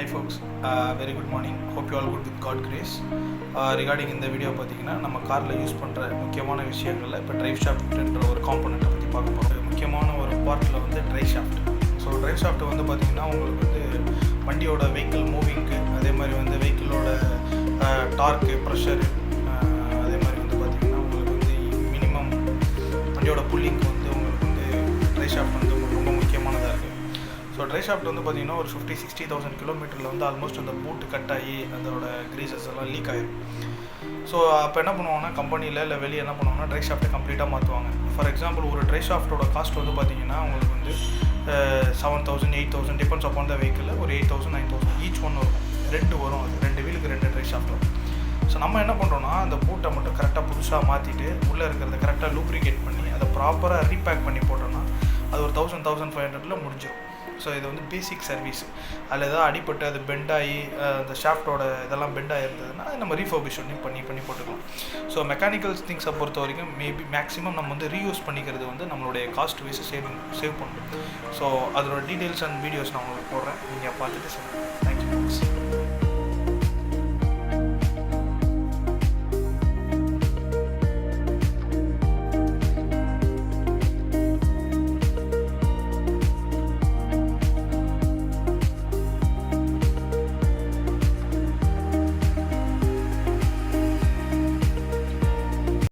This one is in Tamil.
Hi folks, very good morning. Hope you all good with God grace. Regarding இந்த வீடியோ பார்த்தீங்கன்னா நம்ம காரில் யூஸ் பண்ணுற முக்கியமான விஷயங்களில் இப்போ ட்ரைவ் ஷாஃப்ட்ன்ற ஒரு காம்பனண்ட்டை பற்றி பார்க்க போகிறோம். முக்கியமான ஒரு பார்ட்டில் வந்து drive shaft. So drive shaft வந்து பார்த்திங்கன்னா உங்களுக்கு வந்து வண்டியோட வெஹிக்கிள் மூவிங்க்கு, அதே மாதிரி வந்து வெஹிக்கிளோட டார்க்கு, ப்ரெஷரு, அதே மாதிரி வந்து பார்த்திங்கன்னா உங்களுக்கு வந்து மினிமம் வண்டியோட புல்லிங்க்கு வந்து உங்களுக்கு வந்து ட்ரைவ் ஷாஃப்ட் வந்து ரொம்ப முக்கியமானதாக இருக்குது. ஸோ ட்ரை ஷாஃப்ட் வந்து பார்த்திங்கன்னா ஒரு 50-60,000 கிலோமீட்டரில் வந்து ஆல்மோஸ்ட் அந்த பூட்டு கட் ஆகி அதோட க்ரீசஸ் எல்லாம் லீக் ஆகிடும். ஸோ அப்போ என்ன பண்ணுவாங்கன்னா கம்பெனியில் இல்லை வெளியே என்ன பண்ணுவாங்கன்னா ட்ரை ஷாஃப்ட்டை கம்ப்ளீட்டாக மாற்றுவாங்க. ஃபார் எக்ஸாம்பிள் ஒரு ட்ரை ஷாஃப்ட்டோட காஸ்ட் வந்து பார்த்திங்கன்னா உங்களுக்கு வந்து 7,000 8,000 டிபெண்ட்ஸ் அப்பான் த வெஹிக்கிள், ஒரு 8,000 9,000 ஈச் ஒன்று வரும். ரெண்டு வரும், அது ரெண்டு வீலுக்கு ரெண்டு ட்ரை ஷாஃப்ட் வரும். ஸோ நம்ம என்ன பண்ணுறோன்னா அந்த பூட்டை மட்டும் கரெக்டாக புதுசாக மாற்றிட்டு உள்ளே இருக்கிறத கரெக்டாக லூப்ரிகேட் பண்ணி அதை ப்ராப்பராக ரீபேக் பண்ணி போட்டோன்னா அது ஒரு 1,000-1,500 முடிஞ்சிடும். ஸோ இது வந்து பேசிக் சர்வீஸ். அதில் எதாவது அடிப்பட்டு அது பெண்டாகி அந்த ஷாஃப்டோட இதெல்லாம் பெண்டாக இருந்ததுன்னா அது நம்ம ரீஃபர்பிஷன் பண்ணி போட்டுக்கலாம். ஸோ மெக்கானிக்கல் திங்ஸை பொறுத்த வரைக்கும் மேபி மேக்ஸிமம் நம்ம வந்து ரீயூஸ் பண்ணிக்கிறது வந்து நம்மளுடைய காஸ்ட் வைஸ் சேவ் பண்ணணும். ஸோ அதோட டீட்டெயில்ஸ் அண்ட் வீடியோஸ் நான் உங்களுக்கு போடுறேன், நீங்கள் பார்த்துட்டு சொல்லுங்கள். தேங்க்யூ.